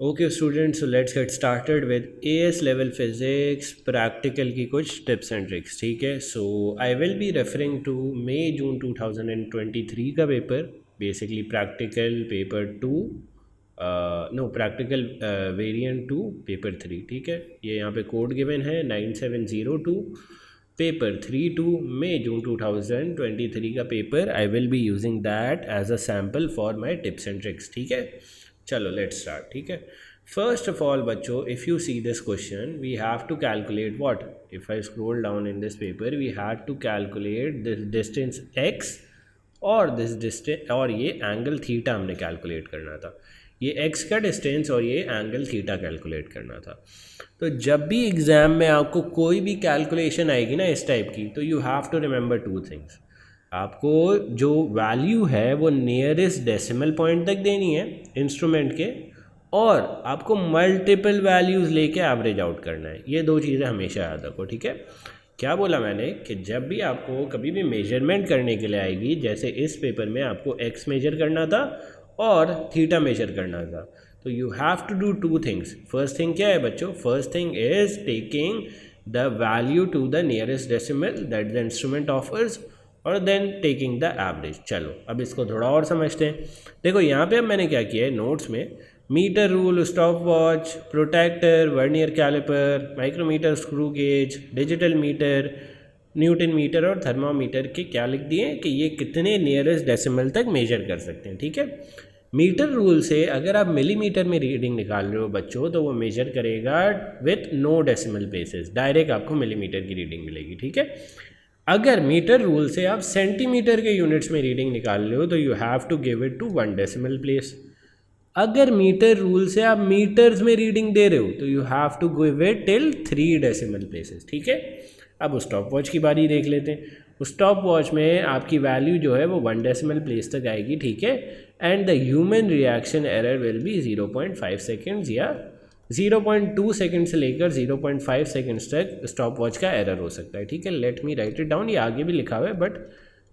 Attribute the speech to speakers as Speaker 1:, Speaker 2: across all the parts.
Speaker 1: Okay students, so let's get started with AS level physics practical की कुछ tips and tricks. ठीक है, so I will be referring to May जून 2023 का paper, basically practical paper 2, no practical variant 2 paper 3। ठीक है, ये यहाँ पे कोड गिवन है 9702 पेपर 3/2 मई जून 2023 का paper. I will be using that as a sample for my tips and tricks. ठीक है, चलो लेट्स स्टार्ट। ठीक है, फर्स्ट ऑफ ऑल बच्चों, if you see this question we have to calculate what. If I scroll down in this paper we have to calculate this distance x और this distance, और ये angle theta हमने calculate करना था। ये x का distance और ये एंगल थीटा कैलकुलेट करना था। तो जब भी एग्ज़ाम में आपको कोई भी कैलकुलेशन आएगी ना इस टाइप की, तो you have to remember two things. आपको जो वैल्यू है वो नियरेस्ट डेसिमल पॉइंट तक देनी है इंस्ट्रूमेंट के, और आपको मल्टीपल वैल्यूज़ लेके एवरेज आउट करना है। ये दो चीज़ें हमेशा याद रखो। ठीक है, क्या बोला मैंने कि जब भी आपको कभी भी मेजरमेंट करने के लिए आएगी, जैसे इस पेपर में आपको एक्स मेजर करना था और थीटा मेजर करना था, तो you have to do two things. First thing क्या है बच्चों? First thing is taking the value to the nearest decimal that the instrument offers, और देन टेकिंग द एवरेज। चलो अब इसको थोड़ा और समझते हैं। देखो यहाँ पे अब मैंने क्या किया है नोट्स में, metre rule, stop watch, protractor, vernier calliper, micrometer, screw gauge, digital metre, newton metre और थर्मामीटर के क्या लिख दिए कि ये कितने नियरेस्ट डेसिमल तक मेजर कर सकते हैं। ठीक है, मीटर रूल से अगर आप मिलीमीटर में रीडिंग निकाल रहे हो बच्चों, तो वो मेजर करेगा with no decimal places, direct आपको मिलीमीटर की रीडिंग मिलेगी। ठीक है, अगर मीटर रूल से आप सेंटीमीटर के यूनिट्स में रीडिंग निकाल रहे हो तो you have to give it to 1 decimal place. अगर मीटर रूल से आप मीटर्स में रीडिंग दे रहे हो तो you have to give it till 3 decimal places. ठीक है, अब उस स्टॉप वॉच की बारी देख लेते हैं। उस स्टॉप वॉच में आपकी वैल्यू जो है वो 1 डेसिमल प्लेस तक आएगी। ठीक है, and the human reaction error will be 0.5 seconds या 0.2 सेकेंड से लेकर 0.5 सेकेंड्स तक स्टॉप वॉच का एरर हो सकता है। ठीक है, let me right it down. ये आगे भी लिखा हुआ है but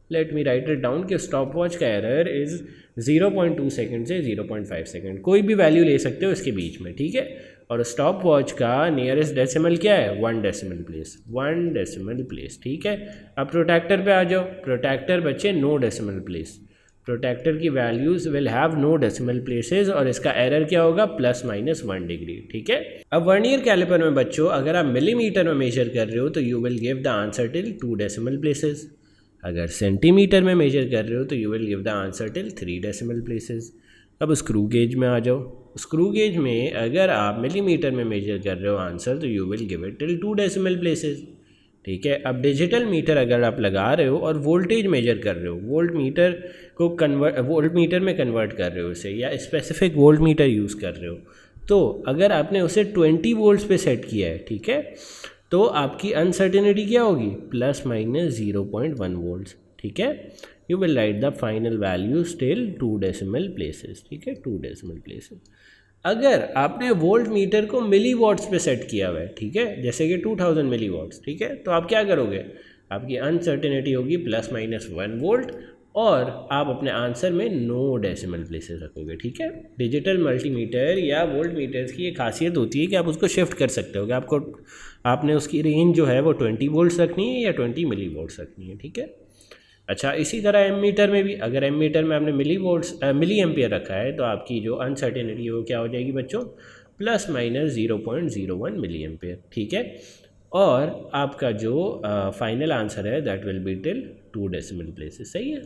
Speaker 1: let me right it down कि स्टॉप वॉच का एरर इज़ 0.2 सेकेंड से 0.5 सेकेंड, कोई भी वैल्यू ले सकते हो इसके बीच में। ठीक है, और स्टॉप वॉच का नियरेस्ट डेसिमल क्या है? 1 डेसिमल प्लेस, 1 डेसिमल प्लेस। ठीक है, अब प्रोटेक्टर पे आ जाओ। प्रोटेक्टर बच्चे नो डेसिमल प्लेस, प्रोटेक्टर की values will have no decimal places, और इसका एरर क्या होगा? ±1 डिग्री। ठीक है, अब वर्नियर कैलिपर में बच्चों अगर आप मिलीमीटर में मेजर कर रहे हो तो you will give the answer till 2 decimal places. अगर सेंटीमीटर में मेजर कर रहे हो तो you will give the answer till 3 decimal places. अब स्क्रू गेज में आ जाओ। स्क्रू गेज में अगर आप मिलीमीटर में मेजर कर रहे हो आंसर तो you will give it till 2 decimal places. ठीक है, अब डिजिटल मीटर अगर आप लगा रहे हो और वोल्टेज मेजर कर रहे हो, वोल्ट मीटर में कन्वर्ट कर रहे हो उसे, या स्पेसिफिक वोल्ट मीटर यूज़ कर रहे हो, तो अगर आपने उसे 20 वोल्ट्स पे सेट किया है, ठीक है, तो आपकी अनसर्टेनिटी क्या होगी? ±0.1 वोल्ट्स। ठीक है, you will write the final value still 2 decimal places. ठीक है, 2 डेसिमल प्लेसेस। अगर आपने वोल्ट मीटर को मिली वॉट्स पे सेट किया हुआ है, ठीक है, जैसे कि 2000 मिली वॉट्स, ठीक है, तो आप क्या करोगे? आपकी अनसर्टेनिटी होगी ±1 वोल्ट, और आप अपने आंसर में नो डेसिमल प्लेसेस रखोगे। ठीक है, डिजिटल मल्टीमीटर या वोल्ट मीटर्स की ये खासियत होती है कि आप उसको शिफ्ट कर सकते हो कि आपने उसकी रेंज जो है वो 20 वोल्ट्स रखनी है या 20 मिली वोल्ट्स रखनी है। ठीक है, अच्छा, इसी तरह एम मीटर में भी अगर एम मीटर में आपने मिली एम्पियर रखा है तो आपकी जो अनसर्टेनिटी है वो क्या हो जाएगी बच्चों? ±0.01 मिली एम्पियर। ठीक है, और आपका जो फाइनल आंसर है that will be till 2 decimal places. सही है,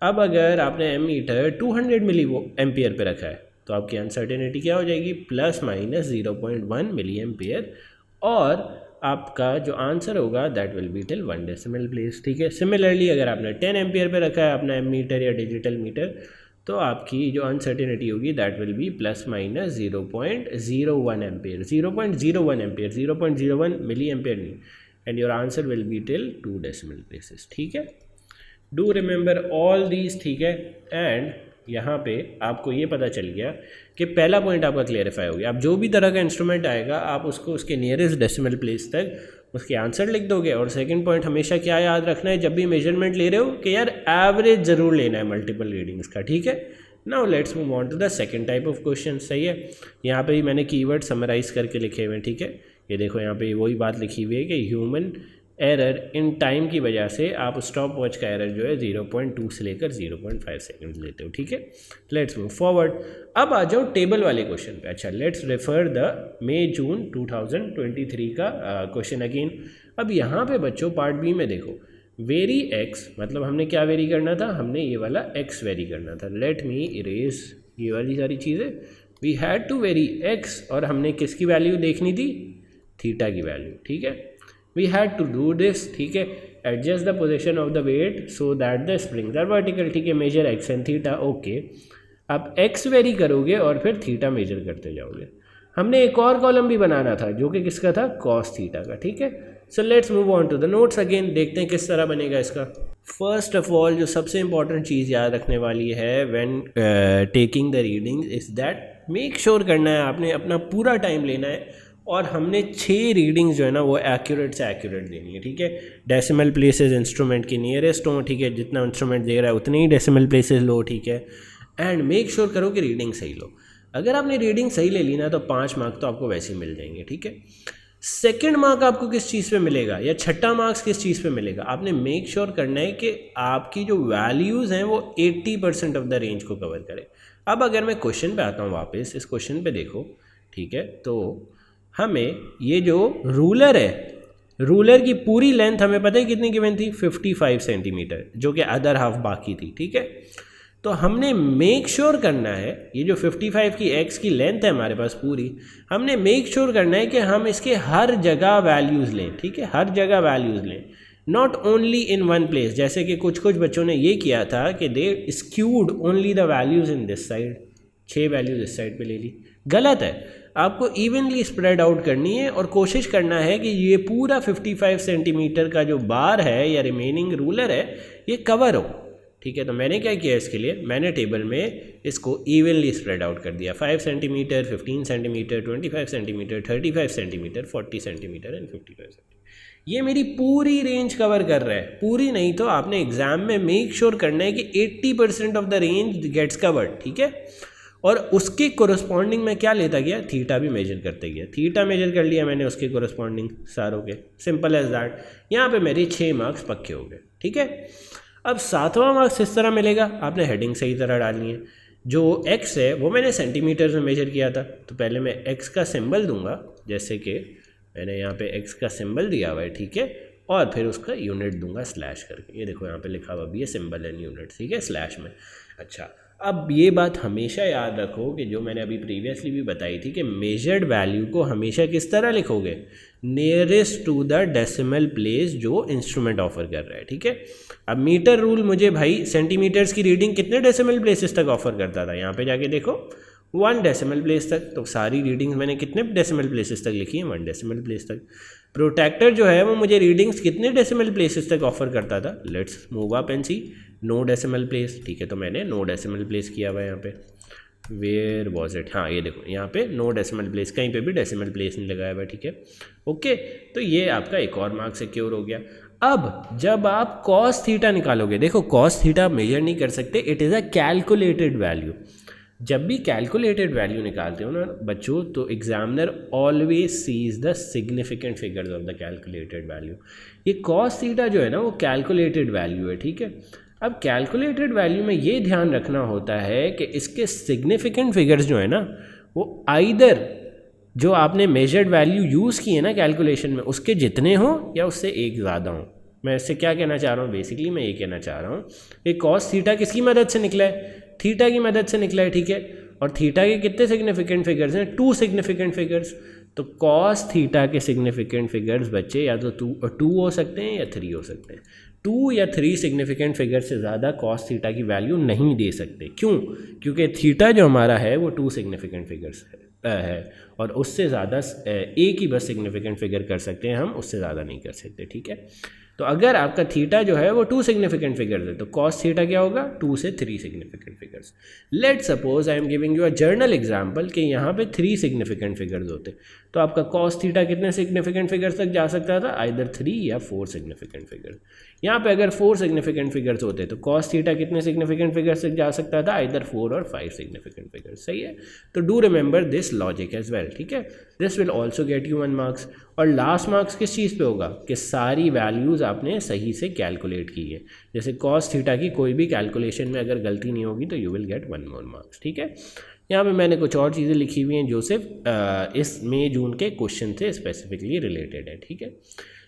Speaker 1: अब अगर आपने एम मीटर 200 मिली एम्पियर पे रखा है तो आपकी अनसर्टेनिटी क्या हो जाएगी? ±0.1 मिली एम्पियर, और आपका जो आंसर होगा that will be till 1 decimal place. ठीक है, सिमिलरली अगर आपने 10 एम्पियर पे रखा है अपना एम मीटर या डिजिटल मीटर, तो आपकी जो अनसर्टेनिटी होगी that will be ±0.01 ampere, 0.01 ampere, 0.01 milli ampere नहीं, and your answer will be till 2 decimal places. ठीक है, डू रिमेंबर ऑल दीज। ठीक है, एंड यहाँ पे आपको ये पता चल गया कि पहला पॉइंट आपका क्लियरिफाई हो गया। अब जो भी तरह का इंस्ट्रूमेंट आएगा आप उसको उसके नियरेस्ट डेसिमल प्लेस तक उसके आंसर लिख दोगे। और सेकंड पॉइंट हमेशा क्या याद रखना है जब भी मेजरमेंट ले रहे हो कि यार एवरेज ज़रूर लेना है मल्टीपल रीडिंग्स का। ठीक है, now let's move on to the second type of question. सही है, यहाँ पे ही मैंने कीवर्ड समराइज करके लिखे हुए हैं। ठीक है, ये देखो यहाँ पे वही बात लिखी हुई है कि ह्यूमन एरर इन टाइम की वजह से आप स्टॉप वॉच का एरर जो है 0.2 से लेकर 0.5 सेकेंड लेते हो। ठीक है, लेट्स मूव फॉरवर्ड। अब आ जाओ टेबल वाले क्वेश्चन पे। अच्छा, लेट्स रेफर द मई जून 2023 का क्वेश्चन अगेन। अब यहाँ पे बच्चों पार्ट बी में देखो, वेरी एक्स, मतलब हमने क्या वेरी करना था, हमने ये वाला एक्स वेरी करना था। लेट मी इरेज ये वाली सारी चीज़ें। We had to vary x, और हमने किसकी वैल्यू देखनी थी, थीटा की वैल्यू। ठीक है, we had to do this. ठीक है, adjust the position of the weight so that the springs are vertical. ठीक है, measure x and theta. Okay, अब एक्स वेरी करोगे और फिर थीटा मेजर करते जाओगे। हमने एक और कॉलम भी बनाना था जो कि किसका था, कॉस थीटा का। ठीक है, so let's move on to the notes again. देखते हैं किस तरह बनेगा इसका। फर्स्ट ऑफ ऑल जो सबसे इंपॉर्टेंट चीज़ याद रखने वाली है when taking the reading is that make sure करना है आपने अपना पूरा टाइम लेना है, और हमने 6 रीडिंग्स जो है ना वो एक्यूरेट से एक्यूरेट देनी है। ठीक है, डेसिमल प्लेसेस इंस्ट्रूमेंट के नियरेस्ट हों। ठीक है, जितना इंस्ट्रूमेंट दे रहा है उतने ही डेसिमल प्लेसेस लो। ठीक है, एंड मेक श्योर करो कि रीडिंग सही लो। अगर आपने रीडिंग सही ले ली ना तो 5 मार्क तो आपको वैसे ही मिल जाएंगे। ठीक है, सेकंड मार्क आपको किस चीज़ पे मिलेगा, या छठा मार्क्स किस चीज़ पे मिलेगा, आपने मेक श्योर करना है कि आपकी जो वैल्यूज़ हैं वो 80% ऑफ द रेंज को कवर करें। अब अगर मैं क्वेश्चन पे आता हूँ वापस, इस क्वेश्चन पे देखो। ठीक है, तो हमें ये जो रूलर है, रूलर की पूरी लेंथ हमें पता है कितनी गिवन थी, 55 सेंटीमीटर, जो कि अदर हाफ बाकी थी। ठीक है, तो हमने मेक श्योर करना है ये जो 55 की एक्स की लेंथ है हमारे पास पूरी, हमने मेक श्योर करना है कि हम इसके हर जगह वैल्यूज़ लें। ठीक है, हर जगह वैल्यूज़ लें, not only in one place. जैसे कि कुछ बच्चों ने ये किया था कि they skewed only the values in this side, 6 values इस साइड पे ले ली। गलत है, आपको इवनली स्प्रेड आउट करनी है और कोशिश करना है कि ये पूरा 55 सेंटीमीटर का जो बार है या रिमेनिंग रूलर है ये कवर हो। ठीक है, तो मैंने क्या किया इसके लिए, मैंने टेबल में इसको इवनली स्प्रेड आउट कर दिया। 5 centimetre, 15 centimetre, 25 centimetre, 35 centimetre, 40 centimetre and 55 centimetre. ये मेरी पूरी रेंज कवर कर रहा है। पूरी नहीं तो आपने एग्जाम में मेक श्योर करना है कि 80% of the range gets covered. ठीक है, और उसके कोरस्पॉन्डिंग में क्या लेता गया, थीटा भी मेजर करते गया। थीटा मेजर कर लिया मैंने उसके कोरस्पॉन्डिंग सारों के, सिंपल एज दैट। यहाँ पे मेरे 6 मार्क्स पक्के हो गए। ठीक है, अब 7वां मार्क्स इस तरह मिलेगा, आपने हेडिंग सही तरह डालनी है। जो एक्स है वो मैंने सेंटीमीटर में मेजर किया था, तो पहले मैं एक्स का सिंबल दूंगा, जैसे कि मैंने यहाँ पे एक्स का सिंबल दिया हुआ है। ठीक है, और फिर उसका यूनिट दूंगा स्लैश करके। ये देखो यहाँ पे लिखा हुआ भी है सिंबल एंड यूनिट। ठीक है, स्लैश में। अच्छा, अब ये बात हमेशा याद रखो कि जो मैंने अभी प्रीवियसली भी बताई थी कि मेजर्ड वैल्यू को हमेशा किस तरह लिखोगे, nearest to the decimal place जो इंस्ट्रूमेंट ऑफर कर रहा है। ठीक है, अब मीटर रूल मुझे भाई सेंटीमीटर्स की रीडिंग कितने डेसिमल प्लेसेस तक ऑफर करता था, यहाँ पे जाके देखो 1 डेसिमल प्लेस तक। तो सारी रीडिंग्स मैंने कितने डेसिमल प्लेसेस तक लिखी हैं, 1 डेसिमल प्लेस तक। प्रोटेक्टर जो है वो मुझे रीडिंग्स कितने डेसिमल प्लेसेस तक ऑफर करता था, let's move up and see, 9 decimal place. ठीक है, तो मैंने 9 डेसिमल प्लेस किया हुआ है यहाँ पे। वेयर वॉज इट, हाँ ये देखो यहाँ पे 9 डेसिमल प्लेस, कहीं पे भी डेसिमल प्लेस नहीं लगाया हुआ। ठीक है, ओके, तो ये आपका एक और मार्क सिक्योर हो गया। अब जब आप कॉस थीटा निकालोगे, देखो कॉस थीटा मेजर नहीं कर सकते, it is a calculated value. जब भी कैलकुलेटेड वैल्यू निकालते हो ना बच्चों, तो examiner always sees the significant figures of the calculated value. ये कॉस थीटा जो है ना वो कैलकुलेटेड वैल्यू है। ठीक है, अब कैलकुलेटेड वैल्यू में ये ध्यान रखना होता है कि इसके सिग्निफिकेंट फिगर्स जो है ना वो आइदर जो आपने मेजर्ड वैल्यू यूज़ की है ना कैलकुलेशन में उसके जितने हों या उससे एक ज़्यादा हों। मैं इससे क्या कहना चाह रहा हूँ, बेसिकली मैं ये कहना चाह रहा हूँ कि कॉस थीटा किसकी मदद से निकला है, थीटा की मदद से निकला है। ठीक है, और थीटा के कितने सिग्निफिकेंट फिगर्स हैं, 2 सिग्निफिकेंट फिगर्स। तो कॉस थीटा के सिग्निफिकेंट फिगर्स बच्चे या तो 2 हो सकते हैं या 3 हो सकते हैं। 2 या 3 सिग्निफिकेंट फिगर से ज़्यादा कॉस थीटा की वैल्यू नहीं दे सकते। क्यों? क्योंकि थीटा जो हमारा है वो 2 सिग्निफिकेंट फिगर्स है और उससे ज़्यादा एक ही बस सिग्निफिकेंट फिगर कर सकते हैं हम, उससे ज़्यादा नहीं कर सकते। ठीक है, तो अगर आपका थीटा जो है वो 2 सिग्निफिकेंट फिगर्स है तो कॉस थीटा क्या होगा 2 से 3 significant figures. Let suppose I am giving you a journal example कि यहाँ पे 3 सिग्निफिकेंट फिगर्स होते तो आपका कॉस थीटा कितने सिग्निफिकेंट फिगर्स तक जा सकता था, आइदर 3 या 4 सिग्निफिकेंट फिगर्स। यहाँ पे अगर 4 सिग्निफिकेंट फिगर्स होते तो कॉस थीटा कितने सिग्निफिकेंट फिगर्स तक जा सकता था, आइदर 4 और 5 सिग्निफिकेंट फिगर्स। सही है, तो do remember this logic as well. ठीक है, this will also get you 1 marks. और लास्ट मार्क्स किस चीज़ पे होगा कि सारी वैल्यूज़ आपने सही से कैलकुलेट की है। जैसे कॉस थीटा की कोई भी कैलकुलेशन में अगर गलती नहीं होगी तो you will get 1 more marks. ठीक है, यहाँ पे मैंने कुछ और चीज़ें लिखी हुई हैं जो सिर्फ इस मई जून के क्वेश्चन से स्पेसिफिकली रिलेटेड है। ठीक है,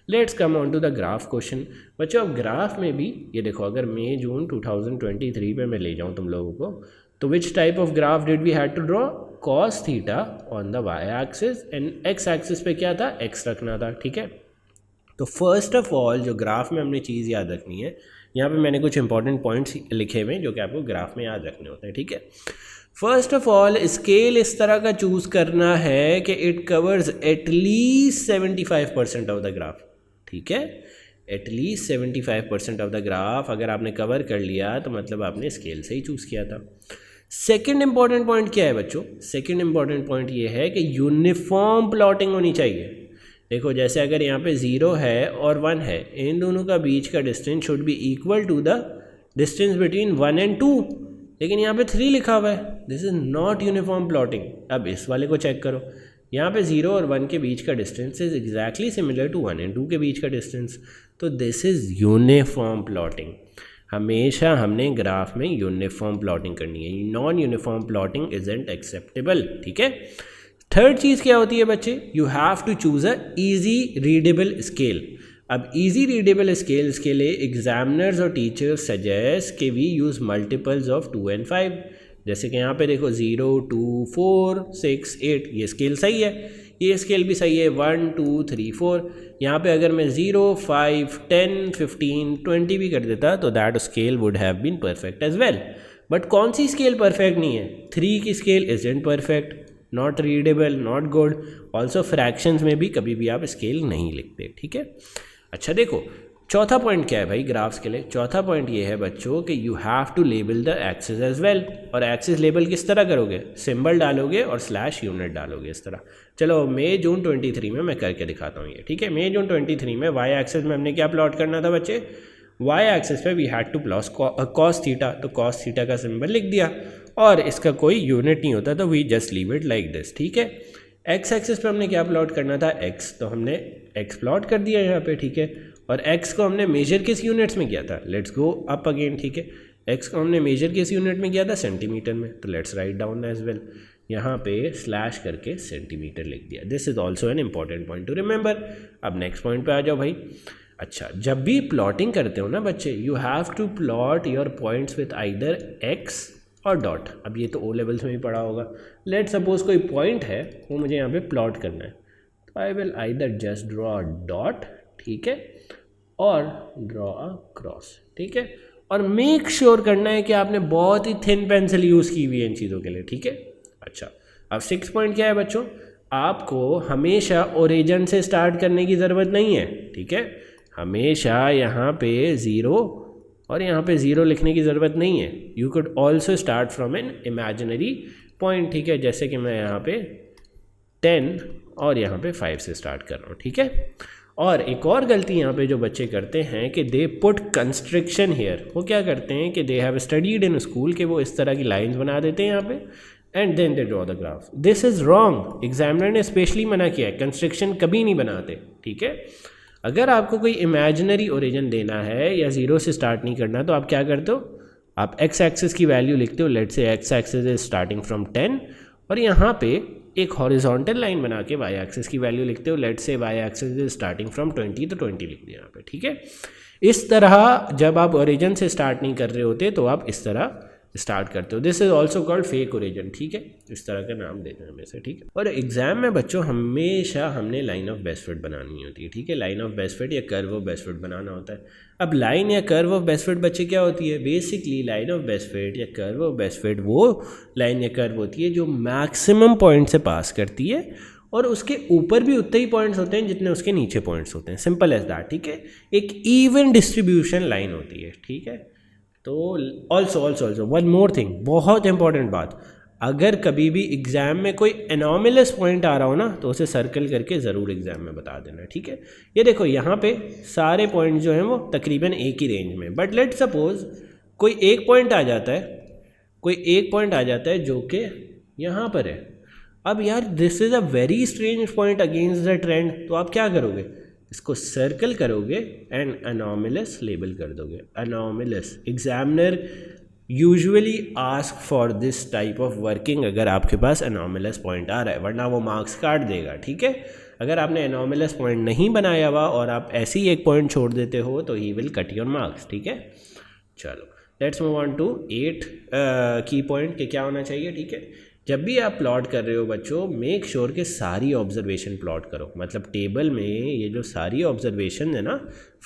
Speaker 1: let's come on to the graph question. बच्चों अब ग्राफ में भी ये देखो, अगर मई जून 2023 पे मैं ले जाऊँ तुम लोगों को तो which type of graph did we had to draw, cos theta on the Y axis and x axis पे क्या था, एक्स रखना था। ठीक है, तो फर्स्ट ऑफ ऑल जो ग्राफ में हमने चीज़ याद रखनी है, यहाँ पे मैंने कुछ इंपॉर्टेंट पॉइंट्स लिखे हुए हैं जो कि आपको ग्राफ में याद रखने होते हैं। ठीक है, फर्स्ट ऑफ ऑल स्केल इस तरह का चूज़ करना है कि it covers at least 75% of the graph. ठीक है, एटलीस्ट 75% ऑफ द ग्राफ अगर आपने कवर कर लिया तो मतलब आपने स्केल से ही चूज़ किया था। सेकंड इंपॉर्टेंट पॉइंट क्या है बच्चों, सेकंड इंपॉर्टेंट पॉइंट ये है कि यूनिफॉर्म प्लॉटिंग होनी चाहिए। देखो जैसे अगर यहाँ पे 0 है और 1 है, इन दोनों का बीच का distance should be equal to the distance between 1 and 2, लेकिन यहाँ पे 3 लिखा हुआ है, this is not uniform plotting. अब इस वाले को चेक करो, यहाँ पे 0 और 1 के बीच का distance is exactly similar to 1 and 2 के बीच का डिस्टेंस, तो दिस इज़ यूनिफॉर्म प्लॉटिंग। हमेशा हमने ग्राफ में यूनिफॉर्म प्लॉटिंग करनी है, non uniform plotting isn't acceptable. ठीक है, थर्ड चीज़ क्या होती है बच्चे, you have to choose a easy readable scale. अब इजी रीडेबल स्केल्स के लिए एग्जामिनर्स और टीचर्स सजेस्ट कि we use multiples of 2 and 5। जैसे कि यहाँ पे देखो 0, 2, 4, 6, 8 ये स्केल सही है, ये स्केल भी सही है 1, 2, 3, 4। यहाँ पे अगर मैं 0, 5, 10, 15, 20 भी कर देता तो that scale would have been perfect as well. But कौन सी स्केल परफेक्ट नहीं है, 3 की scale isn't perfect, not readable, not good. Also fractions में भी कभी भी आप स्केल नहीं लिखते। ठीक है, अच्छा देखो चौथा पॉइंट क्या है भाई ग्राफ्स के लिए, चौथा पॉइंट ये है बच्चों कि you have to label the axis as well. और एक्सिस लेबल किस तरह करोगे, सिंबल डालोगे और स्लैश यूनिट डालोगे इस तरह। चलो मई जून 23 में मैं करके दिखाता हूँ ये। ठीक है, मई जून 23 में वाई एक्सिस में हमने क्या प्लॉट करना था बच्चे, वाई एक्सिस पे we had to plot cos theta, तो कॉस थीटा का सिंबल लिख दिया और इसका कोई यूनिट नहीं होता तो we just leave it like this. ठीक है, एक्स एक्सिस पे हमने क्या प्लॉट करना था, एक्स, तो हमने एक्स प्लॉट कर दिया यहाँ पे। ठीक है, और एक्स को हमने मेजर किस यूनिट्स में किया था, लेट्स गो अप अगेन। ठीक है, एक्स को हमने मेजर किस यूनिट में किया था, सेंटीमीटर में, तो let's write down as well. यहाँ पे स्लैश करके सेंटीमीटर लिख दिया। This is also an important point to remember. अब नेक्स्ट पॉइंट पे आ जाओ भाई। अच्छा, जब भी प्लॉटिंग करते हो ना बच्चे, you have to plot your points with either X और डॉट। अब ये तो ओ लेवल्स में भी पढ़ा होगा। लेट सपोज कोई पॉइंट है वो मुझे यहाँ पे प्लॉट करना है, तो I will either just draw a dot, ठीक है, और ड्रॉ अ क्रॉस। ठीक है, और मेक श्योर करना है कि आपने बहुत ही थिन पेंसिल यूज़ की हुई है इन चीज़ों के लिए। ठीक है, अच्छा अब 6 पॉइंट क्या है बच्चों, आपको हमेशा ओरिजिन से स्टार्ट करने की ज़रूरत नहीं है। ठीक है, हमेशा यहाँ पे 0 और यहाँ पे 0 लिखने की ज़रूरत नहीं है। You could also start from an imaginary point. ठीक है, जैसे कि मैं यहाँ पे 10 और यहाँ पे 5 से स्टार्ट कर रहा हूँ। ठीक है, और एक और गलती यहाँ पे जो बच्चे करते हैं कि दे पुट कंस्ट्रिक्शन हेयर। वो क्या करते हैं कि they have studied in school कि वो इस तरह की लाइंस बना देते हैं यहाँ पे and then they draw the graph. This is wrong. Examiner ने स्पेशली मना किया है, कंस्ट्रिक्शन कभी नहीं बनाते। ठीक है, अगर आपको कोई इमेजिनरी ओरिजिन देना है या 0 से स्टार्ट नहीं करना, तो आप क्या करते हो, आप एक्स एक्सिस की वैल्यू लिखते हो। लेट्स से x axis is starting from 10 और यहाँ पे एक हॉरिजॉन्टल लाइन बना के वाई एक्सिस की वैल्यू लिखते हो। Let's say Y axis is starting from 20, तो 20 लिख दिया यहाँ पे। ठीक है, इस तरह जब आप ओरिजिन से स्टार्ट नहीं कर रहे होते तो आप इस तरह स्टार्ट करते हो। This is also called fake origin. ठीक है, इस तरह का नाम देते हैं हमेशा। ठीक है, और एग्जाम में बच्चों हमेशा हमने लाइन ऑफ बेस्ट फिट बनानी होती है। ठीक है, लाइन ऑफ बेस्ट फिट या कर्व ऑफ बेस्ट फिट बनाना होता है। अब लाइन या कर्व ऑफ बेस्ट फिट बच्चे क्या होती है, basically line of best fit या कर्व ऑफ बेस्ट फिट वो लाइन या कर्व होती है जो मैक्सिमम पॉइंट से पास करती है और उसके ऊपर भी उतने ही पॉइंट्स होते हैं जितने उसके नीचे पॉइंट्स होते हैं, सिंपल एज दैट, ठीक है। एक इवन डिस्ट्रीब्यूशन लाइन होती है, ठीक है। तो ऑल्सो वन मोर थिंग, बहुत इंपॉर्टेंट बात, अगर कभी भी एग्ज़ाम में कोई एनॉमलस पॉइंट आ रहा हो ना तो उसे सर्कल करके ज़रूर एग्ज़ाम में बता देना, ठीक है। ये देखो यहाँ पे सारे पॉइंट जो हैं वो तकरीबन एक ही रेंज में, बट लेट सपोज कोई एक पॉइंट आ जाता है, जो कि यहाँ पर है। अब यार this is a very strange point against the trend, तो आप क्या करोगे, इसको सर्कल करोगे एंड अनोमलस लेबल कर दोगे, anomalous. Examiner usually ask for this type of working अगर आपके पास अनोमलस पॉइंट आ रहा है, वरना वो मार्क्स काट देगा, ठीक है। अगर आपने अनोमलस पॉइंट नहीं बनाया हुआ और आप ऐसे ही एक पॉइंट छोड़ देते हो तो he will cut your marks, ठीक है। चलो लेट्स मूव ऑन टू 8 की पॉइंट के क्या होना चाहिए, ठीक है। जब भी आप प्लॉट कर रहे हो बच्चों, मेक श्योर कि सारी ऑब्जर्वेशन प्लॉट करो, मतलब टेबल में ये जो सारी ऑब्जर्वेशन है ना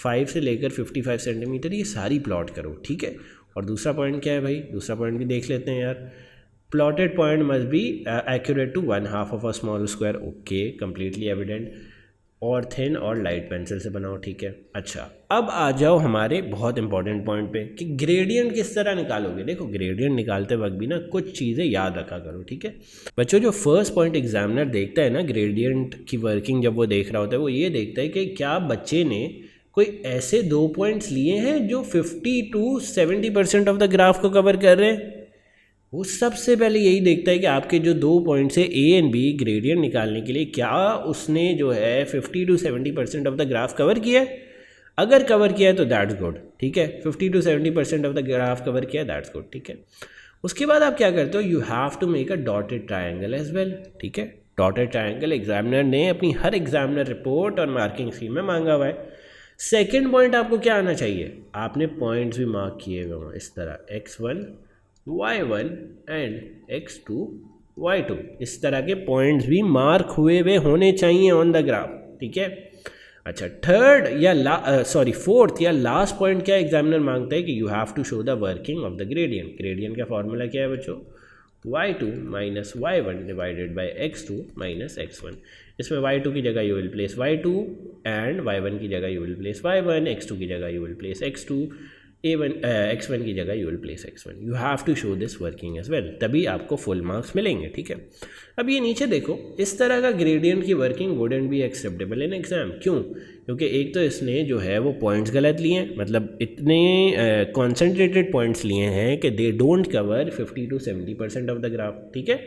Speaker 1: 5 से लेकर 55 सेंटीमीटर, ये सारी प्लॉट करो, ठीक है। और दूसरा पॉइंट क्या है भाई, दूसरा पॉइंट भी देख लेते हैं यार। Plotted point must be accurate to 1/2 of a small square, okay, completely evident, और थिन और लाइट पेंसिल से बनाओ, ठीक है। अच्छा अब आ जाओ हमारे बहुत इंपॉर्टेंट पॉइंट पे कि ग्रेडियंट किस तरह निकालोगे। देखो ग्रेडियंट निकालते वक्त भी ना कुछ चीज़ें याद रखा करो, ठीक है बच्चों। जो फर्स्ट पॉइंट एग्जामिनर देखता है ना ग्रेडियंट की वर्किंग, जब वो देख रहा होता है वो ये देखता है कि क्या बच्चे ने कोई ऐसे 2 पॉइंट्स लिए हैं जो 50 to 70% ऑफ द ग्राफ को कवर कर रहे हैं। वो सबसे पहले यही देखता है कि आपके जो 2 पॉइंट्स है ए एंड बी, ग्रेडियंट निकालने के लिए क्या उसने जो है 50 to 70% of the graph cover किया है। अगर कवर किया है तो दैट्स गुड, ठीक है। 50 to 70% of the graph cover किया है, दैट्स गुड, ठीक है। उसके बाद आप क्या करते हो, you have to make a dotted triangle as well, ठीक है। डॉटेड ट्रायंगल एग्जामिनर ने अपनी हर एग्जामिनर रिपोर्ट और मार्किंग स्कीम में मांगा हुआ है। सेकेंड पॉइंट आपको क्या आना चाहिए, आपने पॉइंट्स भी मार्क किए हुए हों इस तरह x1 y1 and x2 y2, इस तरह के पॉइंट्स भी मार्क हुए हुए होने चाहिए ऑन द ग्राफ, ठीक है। अच्छा थर्ड या फोर्थ या लास्ट पॉइंट क्या एग्जामिनर मांगता है कि you have to show the working of the gradient. Gradient का फॉर्मूला क्या है बच्चों, y2 minus y1 divided by x2 minus x1। इसमें y2 की जगह you will place y2 and y1 की जगह you will place y1, x2 की जगह you will place x2, x1 की जगह you will place x1। You have to show this working as well, तभी आपको फुल मार्क्स मिलेंगे, ठीक है। अब ये नीचे देखो, इस तरह का ग्रेडियंट की working wouldn't be acceptable in exam. क्यों, क्योंकि एक तो इसने जो है वो पॉइंट्स गलत लिए हैं, मतलब इतने कॉन्सेंट्रेटेड पॉइंट्स लिए हैं कि they don't cover 50 to 70% of the graph, ठीक है।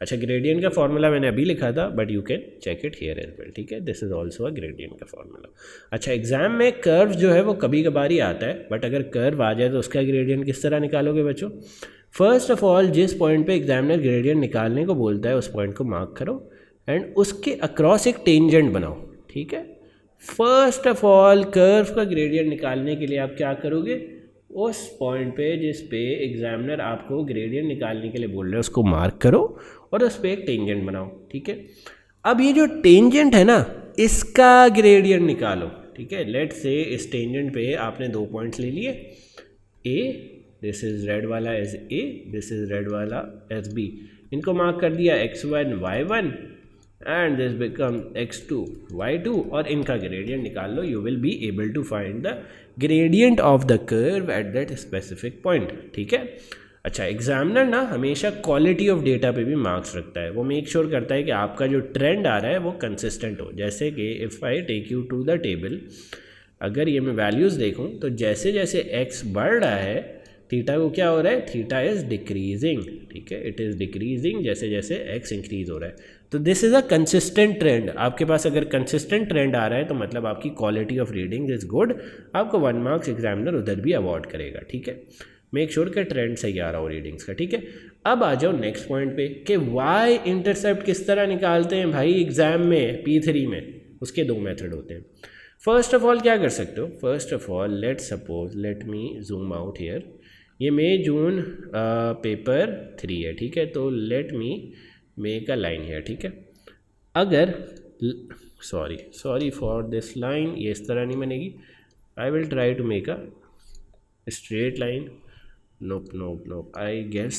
Speaker 1: अच्छा ग्रेडियंट का फॉर्मूला मैंने अभी लिखा था but you can check it here as well, ठीक है। This is also a gradient का फॉर्मूला। अच्छा एग्जाम में कर्व जो है वो कभी कभार ही आता है, बट अगर कर्व आ जाए तो उसका ग्रेडियंट किस तरह निकालोगे बच्चों। फर्स्ट ऑफ ऑल जिस पॉइंट पे एग्जामिनर ग्रेडियंट निकालने को बोलता है उस पॉइंट को मार्क करो एंड उसके अक्रॉस एक टेंजेंट बनाओ, ठीक है। फर्स्ट ऑफ ऑल कर्व का ग्रेडियंट निकालने के लिए आप क्या करोगे, उस पॉइंट पे जिस पे एग्जामिनर आपको ग्रेडियंट निकालने के लिए बोल रहे हैं उसको मार्क करो और उस पर एक टेंजेंट बनाओ, ठीक है। अब ये जो टेंजेंट है ना इसका ग्रेडियंट निकालो, ठीक है। लेट से इस टेंजेंट पे आपने 2 पॉइंट्स ले लिए, ए, दिस इज रेड वाला as A, this is red वाला एज बी, इनको मार्क कर दिया x1 y1 and this become x2 y2 और इनका ग्रेडियंट निकाल लो। You will be able to find the gradient of the curve at that specific point, ठीक है। अच्छा एग्जामिनर ना हमेशा क्वालिटी ऑफ डेटा पे भी मार्क्स रखता है, वो मेक श्योर करता है कि आपका जो ट्रेंड आ रहा है वो कंसिस्टेंट हो। जैसे कि if I take you to the table, अगर ये मैं वैल्यूज़ देखूँ तो जैसे जैसे x बढ़ रहा है थीटा को क्या हो रहा है, थीटा इज़ डिक्रीजिंग, ठीक है, इट इज़ डिक्रीजिंग जैसे जैसे x इंक्रीज हो रहा है। तो this is a consistent trend. आपके पास अगर कंसिस्टेंट ट्रेंड आ रहा है तो मतलब आपकी quality of reading is good, आपको 1 मार्क्स एग्जामिनर उधर भी अवॉर्ड करेगा, ठीक है। मेक श्योर का ट्रेंड सही आ रहा हो रीडिंग्स का, ठीक है। अब आ जाओ नेक्स्ट पॉइंट पे कि वाई इंटरसेप्ट किस तरह निकालते हैं भाई एग्जाम में P3 में। उसके 2 मेथड होते हैं। फर्स्ट ऑफ ऑल क्या कर सकते हो, first of all let me zoom out here, ये मई जून पेपर 3 है, ठीक है। तो let me make a line here, ठीक है। अगर सॉरी फॉर दिस लाइन, ये इस तरह नहीं बनेगी, I will try to make a straight line. Nope I guess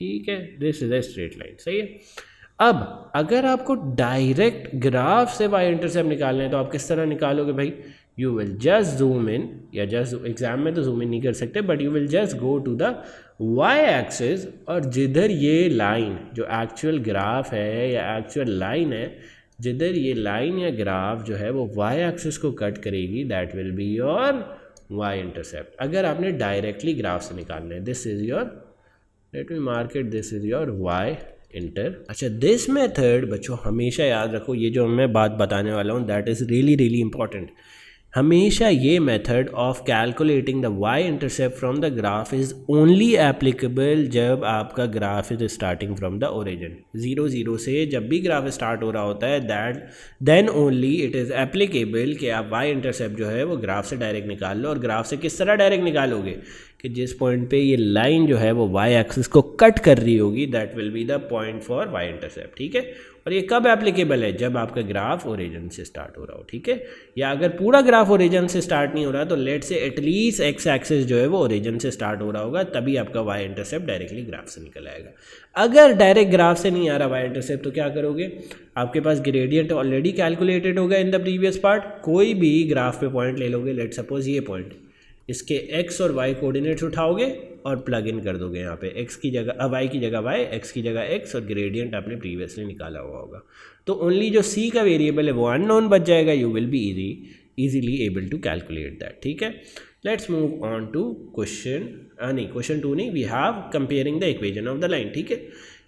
Speaker 1: ठीक है, this is a straight line, सही है। अब अगर आपको डायरेक्ट ग्राफ से वाई इंटरसेप्ट निकालना है तो आप किस तरह निकालोगे भाई? You will just zoom in, या जस्ट एग्जाम में तो जूम इन नहीं कर सकते, but you will just go to the Y axis, और जिधर ये लाइन जो एक्चुअल ग्राफ है या एक्चुअल लाइन है, जिधर ये लाइन या ग्राफ जो है वो वाई एक्सिस को कट करेगी, that will be your Y intercept. अगर आपने डायरेक्टली ग्राफ से निकालना है, this is your, let me mark it, this is your Y inter. अच्छा, दिस मेथड बच्चों हमेशा याद रखो, ये जो मैं बात बताने वाला हूँ that is really really important. हमेशा ये method of calculating the Y intercept from the graph is only applicable जब आपका graph is starting from the origin. 0 0 से जब भी ग्राफ स्टार्ट हो रहा होता है, that then only it is applicable कि आप वाई इंटरसेप्ट जो है वो ग्राफ से डायरेक्ट निकाल लो। और ग्राफ से किस तरह डायरेक्ट निकालोगे कि जिस पॉइंट पे ये लाइन जो है वो वाई एक्सिस को कट कर रही होगी, that will be the point for Y intercept, ठीक है। और ये कब एप्लीकेबल है? जब आपका ग्राफ ओरिजिन से स्टार्ट हो रहा हो, ठीक है। या अगर पूरा ग्राफ ओरिजिन से स्टार्ट नहीं हो रहा तो लेट से एटलीस्ट एक्स एक्सिस जो है वो ओरिजिन से स्टार्ट हो रहा होगा, तभी आपका वाई इंटरसेप्ट डायरेक्टली ग्राफ से निकल आएगा। अगर डायरेक्ट ग्राफ से नहीं आ रहा वाई इंटरसेप्ट तो क्या करोगे? आपके पास ग्रेडियंट ऑलरेडी कैलकुलेटेड होगा इन द प्रीवियस पार्ट, कोई भी ग्राफ पे पॉइंट ले लोगे, लेट सपोज ये पॉइंट, इसके x और y कोऑर्डिनेट्स उठाओगे और प्लग इन कर दोगे यहाँ पे, x की जगह y की जगह y, x की जगह x, और ग्रेडियंट आपने प्रीवियसली निकाला हुआ होगा। तो ओनली जो c का वेरिएबल है वो अननोन बच जाएगा, you will be easily able to calculate that, ठीक है। Let's move on to question, नहीं क्वेश्चन 2 नहीं, we have comparing the equation of the line, ठीक है।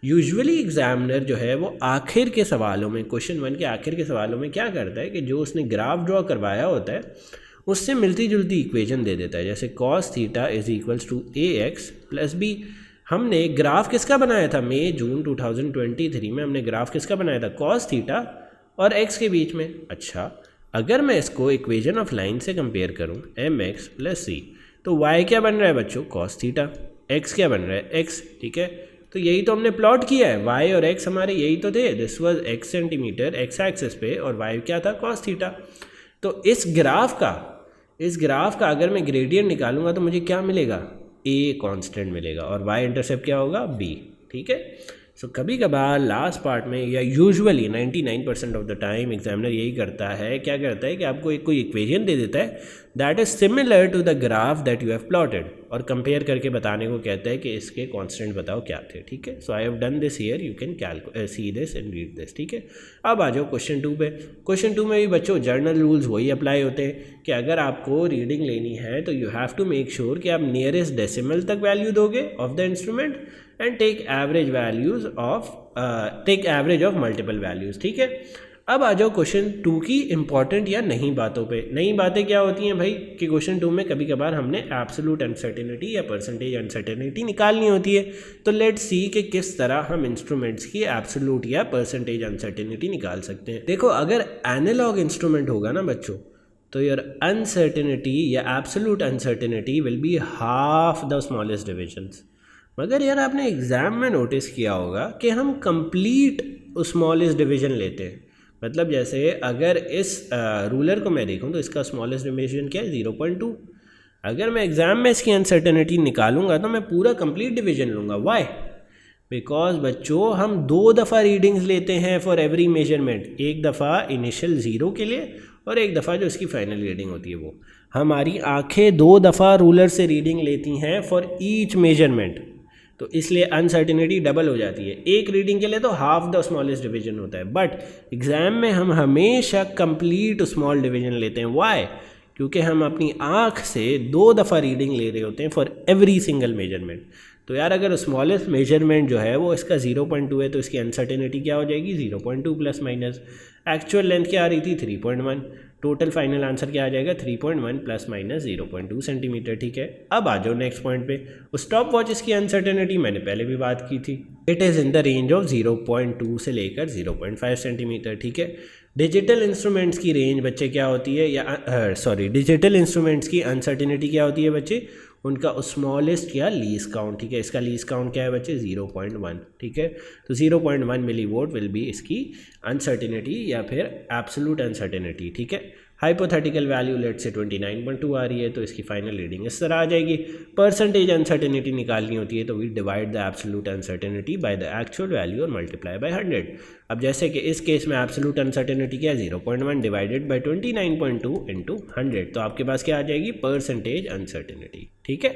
Speaker 1: यूजुअली एग्जामिनर जो है वो आखिर के सवालों में, क्वेश्चन 1 के आखिर के सवालों में क्या करता है कि जो उसने ग्राफ ड्रॉ करवाया होता है उससे मिलती जुलती इक्वेशन दे देता है। जैसे cos theta is equals to ax plus b। हमने ग्राफ किसका बनाया था? मई जून 2023 में हमने ग्राफ किसका बनाया था? cos थीटा और x के बीच में। अच्छा, अगर मैं इसको इक्वेशन ऑफ लाइन से कंपेयर करूं, mx प्लस c, तो y क्या बन रहा है बच्चों? cos theta. x क्या बन रहा है? x, ठीक है। तो यही तो हमने प्लॉट किया है, y और x हमारे यही तो थे। This was x centimetre x axis पे, और y क्या था? cos theta. तो इस ग्राफ का अगर मैं ग्रेडियंट निकालूंगा तो मुझे क्या मिलेगा? a कांस्टेंट मिलेगा, और y इंटरसेप्ट क्या होगा? b, ठीक है। सो कभी कभार लास्ट पार्ट में, या usually 99% of the time examiner यही करता है, क्या करता है कि आपको एक कोई इक्वेशन दे देता है that is similar to the graph that you have plotted, और कंपेयर करके बताने को कहता है कि इसके कांस्टेंट बताओ क्या थे, ठीक है। So I have done this here, you can see this and read this, ठीक है। अब आ जाओ क्वेश्चन 2 पे। क्वेश्चन 2 में भी बच्चों जर्नल रूल्स वही अप्लाई होते हैं कि अगर आपको रीडिंग लेनी है तो you have to make sure कि आप नियरेस्ट डेसिमल तक वैल्यू दोगे of the instrument and take average of multiple values, ठीक है। अब आ जाओ क्वेश्चन 2 की इंपॉर्टेंट या नई बातों पे। नई बातें क्या होती हैं भाई कि क्वेश्चन 2 में कभी कभार हमने एब्सोल्यूट अनसर्टेनिटी या परसेंटेज अनसर्टेनिटी निकालनी होती है। तो लेट्स सी कि किस तरह हम इंस्ट्रूमेंट्स की एब्सोल्यूट या परसेंटेज अनसर्टेनिटी निकाल सकते हैं। देखो, अगर एनालॉग इंस्ट्रूमेंट होगा ना बच्चों, तो योर अनसर्टेनिटी या absolute uncertainty will be half the smallest divisions. मगर यार आपने एग्ज़ाम में नोटिस किया होगा कि हम कंप्लीट स्मॉलेस्ट डिवीजन लेते हैं। मतलब जैसे अगर इस रूलर को मैं देखूं तो इसका स्मॉलेस्ट डिवीजन क्या है? 0.2। अगर मैं एग्ज़ाम में इसकी अनसर्टेनिटी निकालूंगा तो मैं पूरा कंप्लीट डिवीजन लूँगा। वाई? बिकॉज बच्चों हम 2 दफ़ा रीडिंग्स लेते हैं फॉर एवरी मेजरमेंट। एक दफ़ा इनिशियल 0 के लिए और एक दफ़ा जो इसकी फाइनल रीडिंग होती है वो। हमारी आँखें 2 दफ़ा रूलर से रीडिंग लेती हैं फॉर ईच मेजरमेंट, तो इसलिए अनसर्टेनिटी डबल हो जाती है। एक रीडिंग के लिए तो हाफ द स्मॉलेस्ट डिवीजन होता है, बट एग्जाम में हम हमेशा कंप्लीट स्मॉल डिवीजन लेते हैं। वाई? क्योंकि हम अपनी आँख से 2 दफ़ा रीडिंग ले रहे होते हैं फॉर एवरी सिंगल मेजरमेंट। तो यार अगर स्मॉलेस्ट मेजरमेंट जो है वो इसका 0.2 है तो इसकी अनसर्टेनिटी क्या हो जाएगी? 0.2 प्लस माइनस। एक्चुअल लेंथ क्या आ रही थी? 3.1। टोटल फाइनल आंसर क्या आ जाएगा? 3.1 प्लस माइनस 0.2 सेंटीमीटर, ठीक है। अब आ जाओ नेक्स्ट पॉइंट पे। स्टॉप वॉचेस की अनसर्टेनिटी मैंने पहले भी बात की थी, it is in the range of 0.2 से लेकर 0.5 सेंटीमीटर, ठीक है। डिजिटल इंस्ट्रूमेंट्स की रेंज बच्चे क्या होती है, या डिजिटल इंस्ट्रूमेंट्स की अनसर्टेनिटी क्या होती है बच्चे? उनका स्मॉलेस्ट या लीस्ट काउंट, ठीक है। इसका लीस्ट काउंट क्या है बच्चे? 0.1, ठीक है। तो 0.1 मिली वोट विल बी इसकी अनसर्टेनिटी या फिर एब्सोल्यूट अनसर्टेनिटी, ठीक है। हाइपोथेटिकल वैल्यू लेट से 29.2 आ रही है, तो इसकी फाइनल रीडिंग इस तरह आ जाएगी। परसेंटेज अनसर्टेनिटी निकालनी होती है तो we divide the absolute uncertainty by the actual value और मल्टीप्लाई बाय 100। अब जैसे कि इस केस में एब्सोल्यूट अनसर्टेनिटी क्या है, 0.1 डिवाइडेड बाय 29.2 इंटू 100, तो आपके पास क्या आ जाएगी, परसेंटेज अनसर्टेनिटी। ठीक है,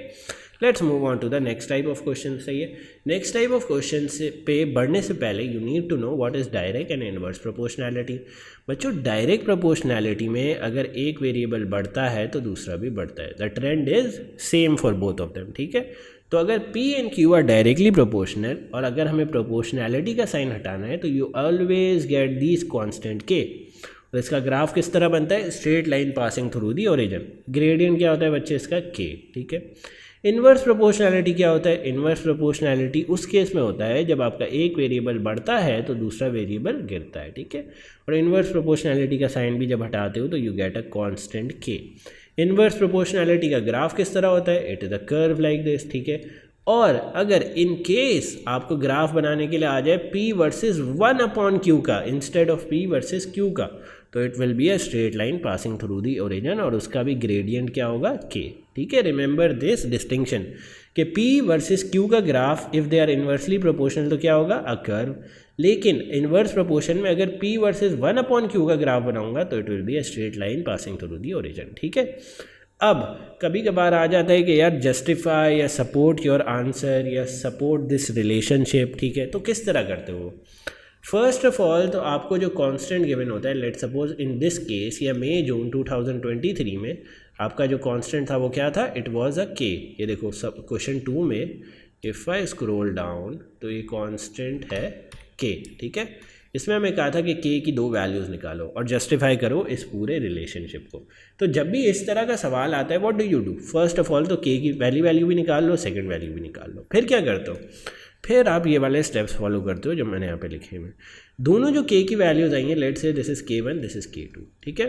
Speaker 1: let's move on to the next type of question. सही है, नेक्स्ट टाइप ऑफ क्वेश्चन से पे बढ़ने से पहले you need to know what is direct and inverse proportionality. बच्चों, डायरेक्ट प्रोपोर्शनैलिटी में अगर एक वेरिएबल बढ़ता है तो दूसरा भी बढ़ता है, the trend is same for both of them. ठीक है, तो अगर P and Q are directly proportional और अगर हमें प्रोपोर्शनैलिटी का साइन हटाना है तो you always get this constant K, और इसका ग्राफ किस तरह बनता है, straight line passing through the origin. Gradient क्या होता है बच्चे, इसका K। ठीक है, इन्वर्स प्रोपोर्शनैलिटी क्या होता है, इन्वर्स प्रोपोर्शनैलिटी उस केस में होता है जब आपका एक वेरिएबल बढ़ता है तो दूसरा वेरिएबल गिरता है। ठीक है, और इन्वर्स प्रोपोर्शनैलिटी का साइन भी जब हटाते हो तो you get a constant K। Inverse proportionality का ग्राफ किस तरह होता है, it is a curve like this. ठीक है, और अगर इन केस आपको ग्राफ बनाने के लिए आ जाए P वर्सेस 1/Q का instead of P versus Q का, तो it will be a straight line passing through the origin और उसका भी ग्रेडियंट क्या होगा, K। ठीक है, रिमेंबर दिस डिस्टिंक्शन कि P वर्सेस Q का graph if they are inversely proportional तो क्या होगा, अ कर्व। लेकिन इन्वर्स प्रोपोर्शन में अगर P वर्सेस 1/Q का ग्राफ बनाऊंगा तो it will be a straight line passing through the origin. ठीक है, अब कभी कभार आ जाता है कि यार जस्टिफाई या सपोर्ट योर आंसर या सपोर्ट दिस रिलेशनशिप। ठीक है, तो किस तरह करते हो, फर्स्ट ऑफ ऑल तो आपको जो कांस्टेंट गिवन होता है, let suppose in this case या मई जून 2023 में आपका जो कांस्टेंट था वो क्या था, इट वाज अ K। ये देखो सब क्वेश्चन 2 में इफ़ आई स्क्रॉल डाउन तो ये कांस्टेंट है K। ठीक है, इसमें हमें कहा था कि K की 2 वैल्यूज़ निकालो और जस्टिफाई करो इस पूरे रिलेशनशिप को। तो जब भी इस तरह का सवाल आता है what do you do, first of all तो K की पहली वैल्यू भी निकाल लो, सेकंड वैल्यू भी निकाल लो। फिर क्या करते हो, फिर आप ये वाले स्टेप्स फॉलो करते हो जो मैंने यहाँ पे लिखे हैं। दोनों जो K की वैल्यूज़ आई हैं, let's say this is K1 this is K2। ठीक है,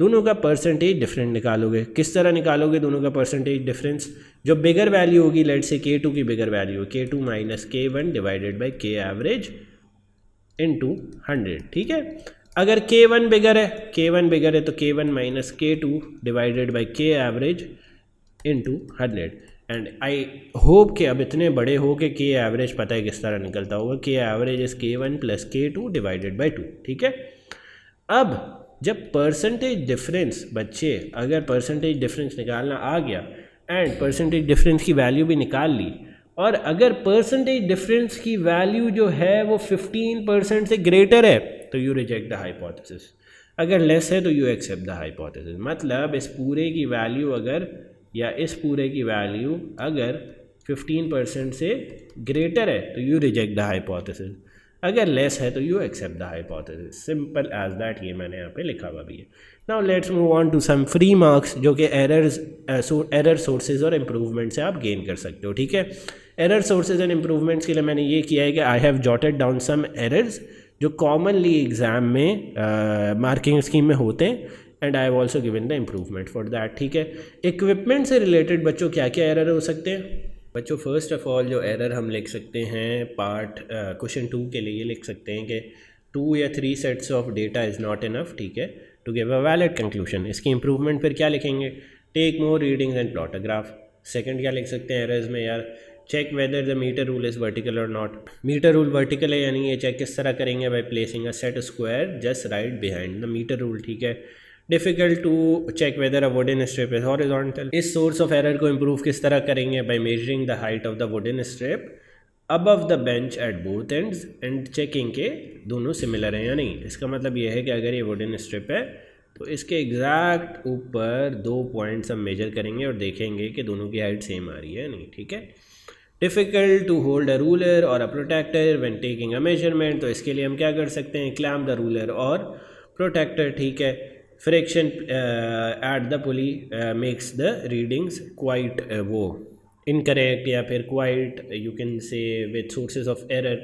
Speaker 1: दोनों का परसेंटेज डिफरेंट निकालोगे। किस तरह निकालोगे दोनों का परसेंटेज डिफरेंस, जो बिगर वैल्यू होगी, लेट्स से K2 की bigger value K2 minus K1 divided by K average into 100। ठीक है, अगर K1 बिगर है तो K1 minus K2 divided by K average into 100। And I hope कि अब इतने बड़े हो कि K एवरेज पता है किस तरह निकलता होगा, K average is K1 plus K2 divided by 2। ठीक है, अब जब परसेंटेज डिफरेंस बच्चे, अगर परसेंटेज डिफरेंस निकालना आ गया एंड परसेंटेज डिफरेंस की वैल्यू भी निकाल ली, और अगर परसेंटेज डिफरेंस की वैल्यू जो है वो 15% से ग्रेटर है तो यू रिजेक्ट द हाइपोथेसिस, अगर लेस है तो यू एक्सेप्ट द हाइपोथेसिस। मतलब इस पूरे की वैल्यू अगर, या इस पूरे की वैल्यू अगर 15% से ग्रेटर है तो यू रिजेक्ट द हाइपोथेसिस, अगर लेस है तो you accept the hypothesis. Simple as that, ये मैंने यहाँ पे लिखा हुआ भी है। Now let's move on to some free marks जो कि एरर सोर्सेज और इम्प्रूवमेंट से आप गेन कर सकते हो। ठीक है, एरर सोर्सेज एंड इम्प्रूवमेंट्स के लिए मैंने ये किया है कि I have jotted down some errors जो कॉमनली एग्जाम में मार्किंग स्कीम में होते हैं, and I have also given the improvement for that. ठीक है, इक्विपमेंट से रिलेटेड बच्चों क्या क्या एरर हो सकते हैं बच्चों, फर्स्ट ऑफ ऑल जो एरर हम लिख सकते हैं पार्ट क्वेश्चन 2 के लिए ये लिख सकते हैं कि 2 या 3 sets of data is not enough. ठीक है, to give a valid conclusion. इसकी इंप्रूवमेंट फिर क्या लिखेंगे, take more readings and plot a graph. Second क्या लिख सकते हैं एरर्स में, यार check whether the metre rule is vertical और नॉट। मीटर रूल वर्टिकल है यानी ये चेक किस तरह करेंगे, by placing a set square just right behind the metre rule. ठीक है, difficult to check whether a wooden strip is horizontal. इस सोर्स ऑफ एरर को इम्प्रूव किस तरह करेंगे, by measuring the height of the wooden strip above the bench at both ends and checking के दोनों similar हैं या नहीं। इसका मतलब ये है कि अगर ये वुडन स्ट्रिप है तो इसके एग्जैक्ट ऊपर 2 पॉइंट्स हम मेजर करेंगे और देखेंगे कि दोनों की हाइट सेम आ रही है या नहीं। ठीक है, difficult to hold a ruler और a protractor when taking a measurement, तो इसके लिए हम क्या कर सकते हैं, क्लैम्प द रूलर और प्रोटेक्टर। ठीक है, friction at the pulley makes the readings quite वो इनकरेक्ट या फिर quite, you can say with sources of error.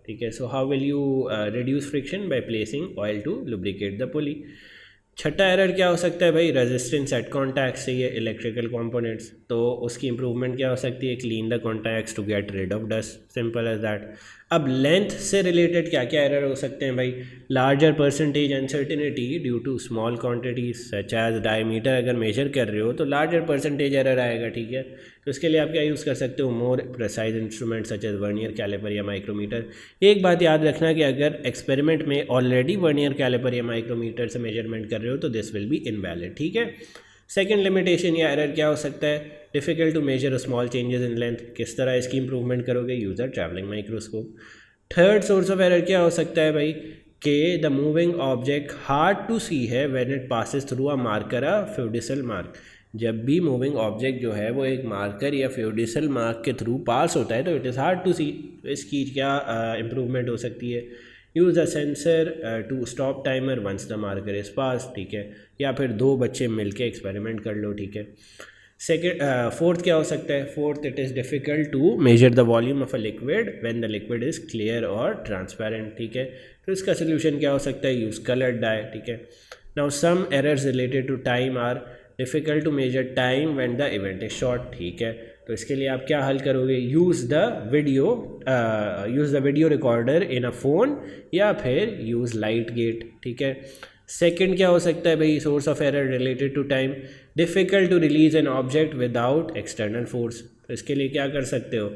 Speaker 1: ठीक है, so how will you reduce friction, by placing oil to lubricate the pulley. छठा error क्या हो सकता है भाई, रेजिस्टेंस एट कॉन्टैक्ट से ये इलेक्ट्रिकल कंपोनेंट्स, तो उसकी इंप्रूवमेंट क्या हो सकती है, clean the contacts to get rid of dust, simple as that. अब लेंथ से रिलेटेड क्या क्या एरर हो सकते हैं भाई, larger percentage uncertainty due to small quantities such as diameter, अगर मेजर कर रहे हो तो लार्जर परसेंटेज एरर आएगा, ठीक है। तो इसके लिए आप क्या यूज़ कर सकते हो, more precise instrument such as vernier caliper या माइक्रोमीटर। एक बात याद रखना कि अगर एक्सपेरिमेंट में ऑलरेडी वर्नियर कैलिपर या माइक्रोमीटर से मेजरमेंट कर रहे हो तो दिस विल बी इनवैलिड, ठीक है। सेकेंड लिमिटेशन या एरर क्या हो सकता है, difficult to measure small changes in length, किस तरह इसकी इंप्रूवमेंट करोगे, use a travelling microscope. Third source of error क्या हो सकता है भाई, कि the moving object hard to see है when it passes through a marker a fiducial mark, जब भी मूविंग ऑब्जेक्ट जो है वो एक मार्कर या फ्यूडिसल मार्क के थ्रू पास होता है तो it is hard to see, तो इसकी क्या इंप्रूवमेंट हो सकती है, use a sensor to stop timer once the marker is pass, ठीक है, या फिर दो बच्चे मिलके एक्सपेरिमेंट कर लो, ठीक है। सेकेंड फोर्थ क्या हो सकता है, fourth it is difficult to measure the volume of a liquid when the liquid is clear और ट्रांसपेरेंट, ठीक है। तो इसका सोल्यूशन क्या हो सकता है, यूज़ कलर्ड डाई, ठीक है। Now some errors related to time are difficult to measure time when the event is short, ठीक है। तो इसके लिए आप क्या हल करोगे, use the video recorder in a phone या फिर यूज़ लाइट गेट, ठीक है। सेकेंड क्या हो सकता है भाई, source of error related to time, difficult to release an object without external force, तो इसके लिए क्या कर सकते हो,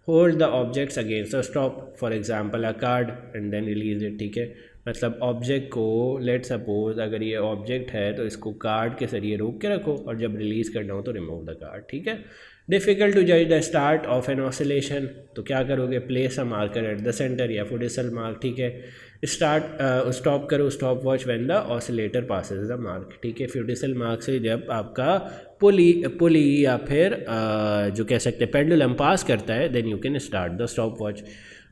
Speaker 1: hold the objects against a stop, for example a card and then release it, ठीक है। मतलब ऑब्जेक्ट को लेट सपोज अगर ये ऑब्जेक्ट है तो इसको कार्ड के जरिए रोक के रखो और जब रिलीज़ करना हो तो रिमूव द कार्ड, ठीक है। डिफ़िकल्ट टू जज the start of an oscillation, तो क्या करोगे, place a marker at the center या फुडिसल मार्क, ठीक है। स्टॉप करो stopwatch when the oscillator passes the mark, ठीक है। फ्यूडिसल मार्क से जब आपका पुली या फिर जो कह सकते हैं पेंडुलम पास करता है then you can start the stopwatch.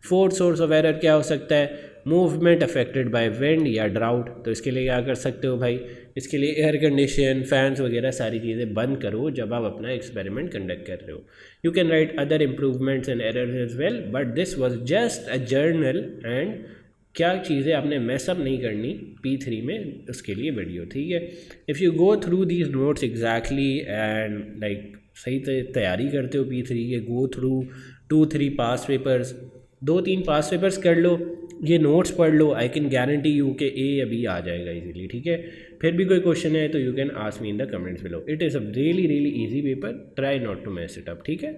Speaker 1: Fourth source of error क्या हो सकता है, मूवमेंट अफेक्टेड बाय विंड या ड्राउट, तो इसके लिए क्या कर सकते हो भाई, इसके लिए एयर कंडीशन फैंस वगैरह सारी चीज़ें बंद करो जब आप अपना एक्सपेरिमेंट कंडक्ट कर रहे हो। You can write other improvements and errors as well, but this was just a journal and क्या चीज़ें आपने मैसअप नहीं करनी P3 में, उसके लिए वीडियो, ठीक है। If you go through these notes exactly and like सही तैयारी करते हो P3 के, गो थ्रू 2-3 पास पेपर्स, 2-3 पास पेपर्स कर लो, ये नोट्स पढ़ लो, आई कैन गारंटी यू के A या B आ जाएगा इजीली, ठीक है। फिर भी कोई क्वेश्चन है तो you can ask me in the comments below, it is a really easy paper, try not to mess it up, ठीक है।